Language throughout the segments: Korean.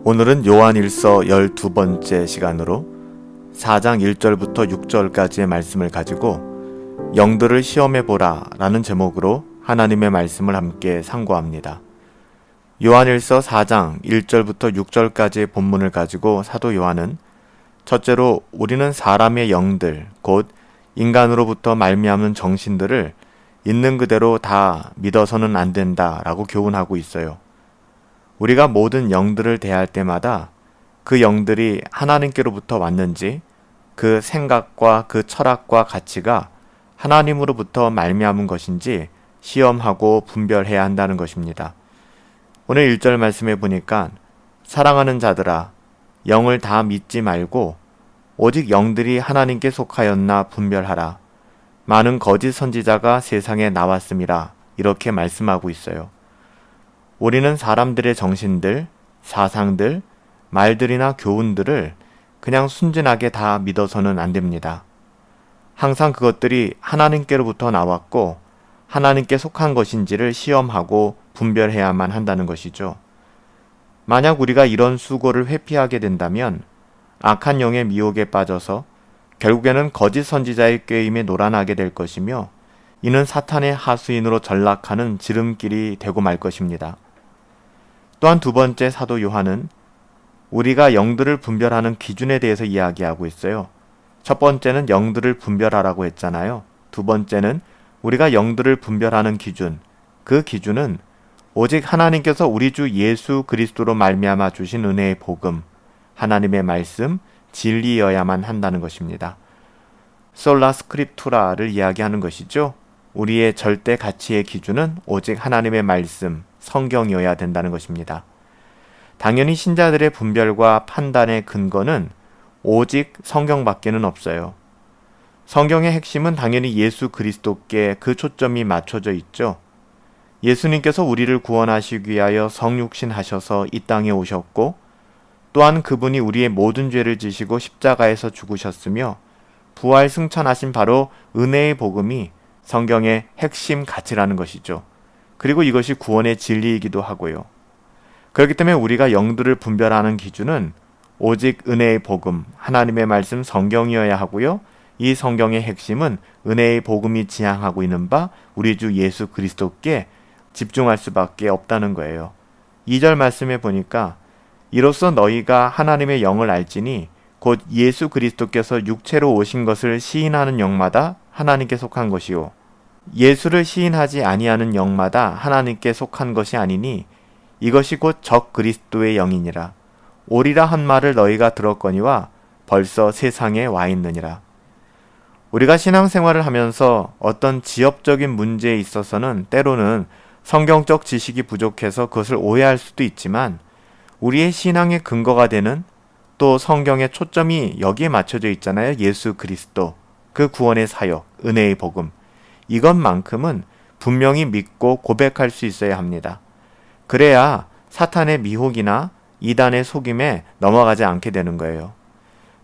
오늘은 요한일서 12번째 시간으로 4장 1절부터 6절까지의 말씀을 가지고 영들을 시험해보라 라는 제목으로 하나님의 말씀을 함께 상고합니다. 요한일서 4장 1절부터 6절까지의 본문을 가지고 사도 요한은 첫째로 우리는 사람의 영들, 곧 인간으로부터 말미암는 정신들을 있는 그대로 다 믿어서는 안 된다 라고 교훈하고 있어요. 우리가 모든 영들을 대할 때마다 그 영들이 하나님께로부터 왔는지 그 생각과 그 철학과 가치가 하나님으로부터 말미암은 것인지 시험하고 분별해야 한다는 것입니다. 오늘 1절 말씀에 보니까 사랑하는 자들아 영을 다 믿지 말고 오직 영들이 하나님께 속하였나 분별하라. 많은 거짓 선지자가 세상에 나왔음이라 이렇게 말씀하고 있어요. 우리는 사람들의 정신들, 사상들, 말들이나 교훈들을 그냥 순진하게 다 믿어서는 안 됩니다. 항상 그것들이 하나님께로부터 나왔고 하나님께 속한 것인지를 시험하고 분별해야만 한다는 것이죠. 만약 우리가 이런 수고를 회피하게 된다면 악한 영의 미혹에 빠져서 결국에는 거짓 선지자의 꾀임에 놀아나게 될 것이며 이는 사탄의 하수인으로 전락하는 지름길이 되고 말 것입니다. 또한 두 번째 사도 요한은 우리가 영들을 분별하는 기준에 대해서 이야기하고 있어요. 첫 번째는 영들을 분별하라고 했잖아요. 두 번째는 우리가 영들을 분별하는 기준, 그 기준은 오직 하나님께서 우리 주 예수 그리스도로 말미암아 주신 은혜의 복음, 하나님의 말씀, 진리여야만 한다는 것입니다. 솔라 스크립투라를 이야기하는 것이죠. 우리의 절대 가치의 기준은 오직 하나님의 말씀, 성경이어야 된다는 것입니다. 당연히 신자들의 분별과 판단의 근거는 오직 성경밖에는 없어요. 성경의 핵심은 당연히 예수 그리스도께 그 초점이 맞춰져 있죠. 예수님께서 우리를 구원하시기 위하여 성육신하셔서 이 땅에 오셨고 또한 그분이 우리의 모든 죄를 지시고 십자가에서 죽으셨으며 부활 승천하신 바로 은혜의 복음이 성경의 핵심 가치라는 것이죠. 그리고 이것이 구원의 진리이기도 하고요. 그렇기 때문에 우리가 영들을 분별하는 기준은 오직 은혜의 복음, 하나님의 말씀 성경이어야 하고요. 이 성경의 핵심은 은혜의 복음이 지향하고 있는 바 우리 주 예수 그리스도께 집중할 수밖에 없다는 거예요. 2절 말씀에 보니까 이로써 너희가 하나님의 영을 알지니 곧 예수 그리스도께서 육체로 오신 것을 시인하는 영마다 하나님께 속한 것이요. 예수를 시인하지 아니하는 영마다 하나님께 속한 것이 아니니 이것이 곧 적 그리스도의 영이니라. 오리라 한 말을 너희가 들었거니와 벌써 세상에 와 있느니라. 우리가 신앙생활을 하면서 어떤 지엽적인 문제에 있어서는 때로는 성경적 지식이 부족해서 그것을 오해할 수도 있지만 우리의 신앙의 근거가 되는 또 성경의 초점이 여기에 맞춰져 있잖아요. 예수 그리스도, 그 구원의 사역, 은혜의 복음. 이것만큼은 분명히 믿고 고백할 수 있어야 합니다. 그래야 사탄의 미혹이나 이단의 속임에 넘어가지 않게 되는 거예요.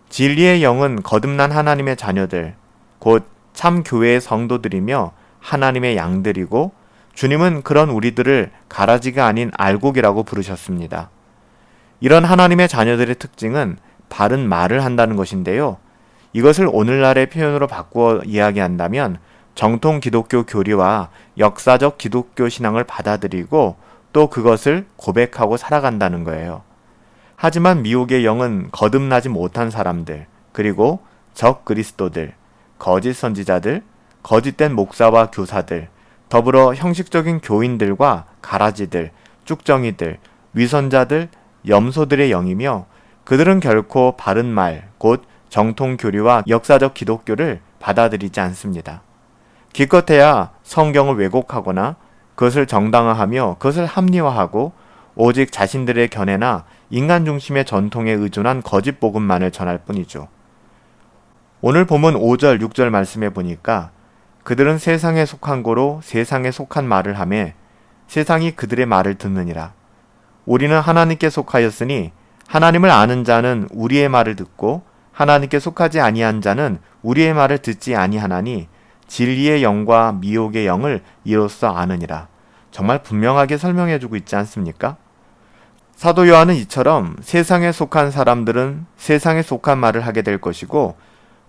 진리의 영은 거듭난 하나님의 자녀들, 곧 참 교회의 성도들이며 하나님의 양들이고 주님은 그런 우리들을 가라지가 아닌 알곡이라고 부르셨습니다. 이런 하나님의 자녀들의 특징은 바른 말을 한다는 것인데요. 이것을 오늘날의 표현으로 바꾸어 이야기한다면 정통 기독교 교리와 역사적 기독교 신앙을 받아들이고 또 그것을 고백하고 살아간다는 거예요. 하지만 미혹의 영은 거듭나지 못한 사람들, 그리고 적 그리스도들, 거짓 선지자들, 거짓된 목사와 교사들, 더불어 형식적인 교인들과 가라지들, 쭉정이들, 위선자들, 염소들의 영이며 그들은 결코 바른 말, 곧 정통 교리와 역사적 기독교를 받아들이지 않습니다. 기껏해야 성경을 왜곡하거나 그것을 정당화하며 그것을 합리화하고 오직 자신들의 견해나 인간 중심의 전통에 의존한 거짓 복음만을 전할 뿐이죠. 오늘 본문 5절, 6절 말씀에 보니까 그들은 세상에 속한 고로 세상에 속한 말을 하매 세상이 그들의 말을 듣느니라. 우리는 하나님께 속하였으니 하나님을 아는 자는 우리의 말을 듣고 하나님께 속하지 아니한 자는 우리의 말을 듣지 아니하나니 진리의 영과 미혹의 영을 이로써 아느니라. 정말 분명하게 설명해주고 있지 않습니까? 사도 요한은 이처럼 세상에 속한 사람들은 세상에 속한 말을 하게 될 것이고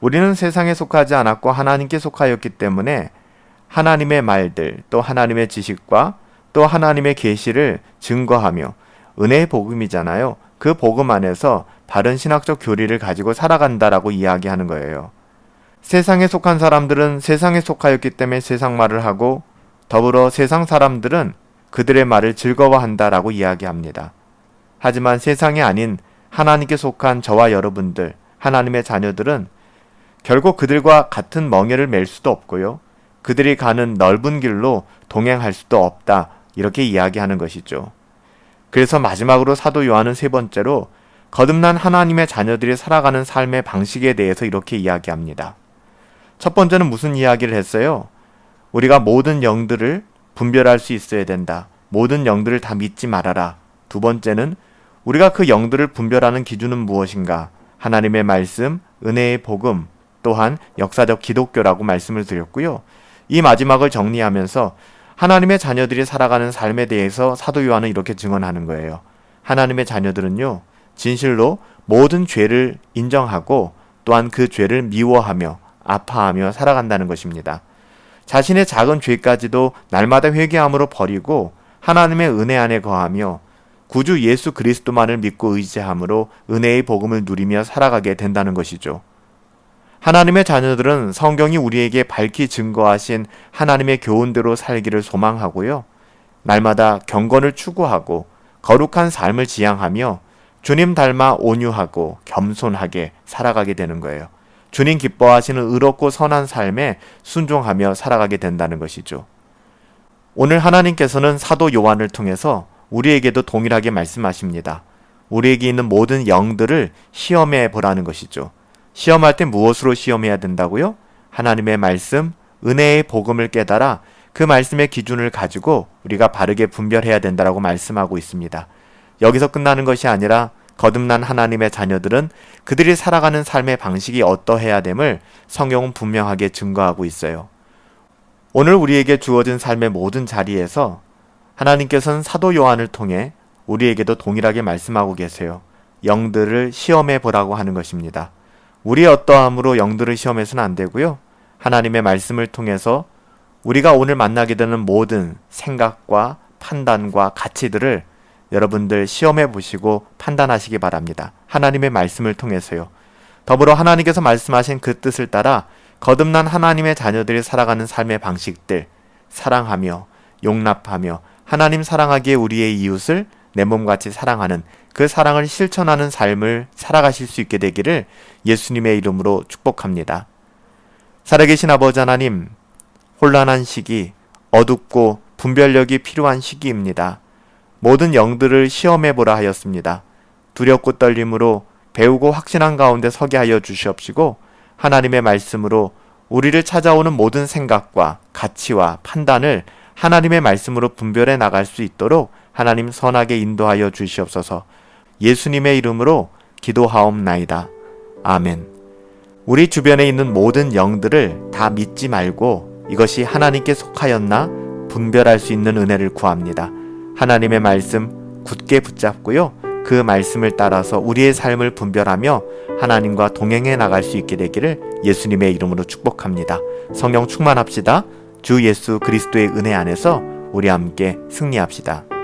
우리는 세상에 속하지 않았고 하나님께 속하였기 때문에 하나님의 말들 또 하나님의 지식과 또 하나님의 계시를 증거하며 은혜의 복음이잖아요. 그 복음 안에서 바른 신학적 교리를 가지고 살아간다라고 이야기하는 거예요. 세상에 속한 사람들은 세상에 속하였기 때문에 세상 말을 하고 더불어 세상 사람들은 그들의 말을 즐거워한다라고 이야기합니다. 하지만 세상이 아닌 하나님께 속한 저와 여러분들, 하나님의 자녀들은 결국 그들과 같은 멍에를 맬 수도 없고요. 그들이 가는 넓은 길로 동행할 수도 없다. 이렇게 이야기하는 것이죠. 그래서 마지막으로 사도 요한은 세 번째로 거듭난 하나님의 자녀들이 살아가는 삶의 방식에 대해서 이렇게 이야기합니다. 첫 번째는 무슨 이야기를 했어요? 우리가 모든 영들을 분별할 수 있어야 된다. 모든 영들을 다 믿지 말아라. 두 번째는 우리가 그 영들을 분별하는 기준은 무엇인가? 하나님의 말씀, 은혜의 복음, 또한 역사적 기독교라고 말씀을 드렸고요. 이 마지막을 정리하면서 하나님의 자녀들이 살아가는 삶에 대해서 사도 요한은 이렇게 증언하는 거예요. 하나님의 자녀들은요, 진실로 모든 죄를 인정하고 또한 그 죄를 미워하며 아파하며 살아간다는 것입니다. 자신의 작은 죄까지도 날마다 회개함으로 버리고 하나님의 은혜 안에 거하며 구주 예수 그리스도만을 믿고 의지함으로 은혜의 복음을 누리며 살아가게 된다는 것이죠. 하나님의 자녀들은 성경이 우리에게 밝히 증거하신 하나님의 교훈대로 살기를 소망하고요. 날마다 경건을 추구하고 거룩한 삶을 지향하며 주님 닮아 온유하고 겸손하게 살아가게 되는 거예요. 주님 기뻐하시는 의롭고 선한 삶에 순종하며 살아가게 된다는 것이죠. 오늘 하나님께서는 사도 요한을 통해서 우리에게도 동일하게 말씀하십니다. 우리에게 있는 모든 영들을 시험해 보라는 것이죠. 시험할 때 무엇으로 시험해야 된다고요? 하나님의 말씀, 은혜의 복음을 깨달아 그 말씀의 기준을 가지고 우리가 바르게 분별해야 된다라고 말씀하고 있습니다. 여기서 끝나는 것이 아니라 거듭난 하나님의 자녀들은 그들이 살아가는 삶의 방식이 어떠해야 됨을 성경은 분명하게 증거하고 있어요. 오늘 우리에게 주어진 삶의 모든 자리에서 하나님께서는 사도 요한을 통해 우리에게도 동일하게 말씀하고 계세요. 영들을 시험해 보라고 하는 것입니다. 우리의 어떠함으로 영들을 시험해서는 안 되고요. 하나님의 말씀을 통해서 우리가 오늘 만나게 되는 모든 생각과 판단과 가치들을 여러분들 시험해 보시고 판단하시기 바랍니다. 하나님의 말씀을 통해서요. 더불어 하나님께서 말씀하신 그 뜻을 따라 거듭난 하나님의 자녀들이 살아가는 삶의 방식들, 사랑하며 용납하며 하나님 사랑하기에 우리의 이웃을 내 몸같이 사랑하는 그 사랑을 실천하는 삶을 살아가실 수 있게 되기를 예수님의 이름으로 축복합니다. 살아계신 아버지 하나님, 혼란한 시기, 어둡고 분별력이 필요한 시기입니다. 모든 영들을 시험해보라 하였습니다. 두렵고 떨림으로 배우고 확신한 가운데 서게 하여 주시옵시고 하나님의 말씀으로 우리를 찾아오는 모든 생각과 가치와 판단을 하나님의 말씀으로 분별해 나갈 수 있도록 하나님 선하게 인도하여 주시옵소서. 예수님의 이름으로 기도하옵나이다. 아멘. 우리 주변에 있는 모든 영들을 다 믿지 말고 이것이 하나님께 속하였나 분별할 수 있는 은혜를 구합니다. 하나님의 말씀 굳게 붙잡고요. 그 말씀을 따라서 우리의 삶을 분별하며 하나님과 동행해 나갈 수 있게 되기를 예수님의 이름으로 축복합니다. 성령 충만합시다. 주 예수 그리스도의 은혜 안에서 우리 함께 승리합시다.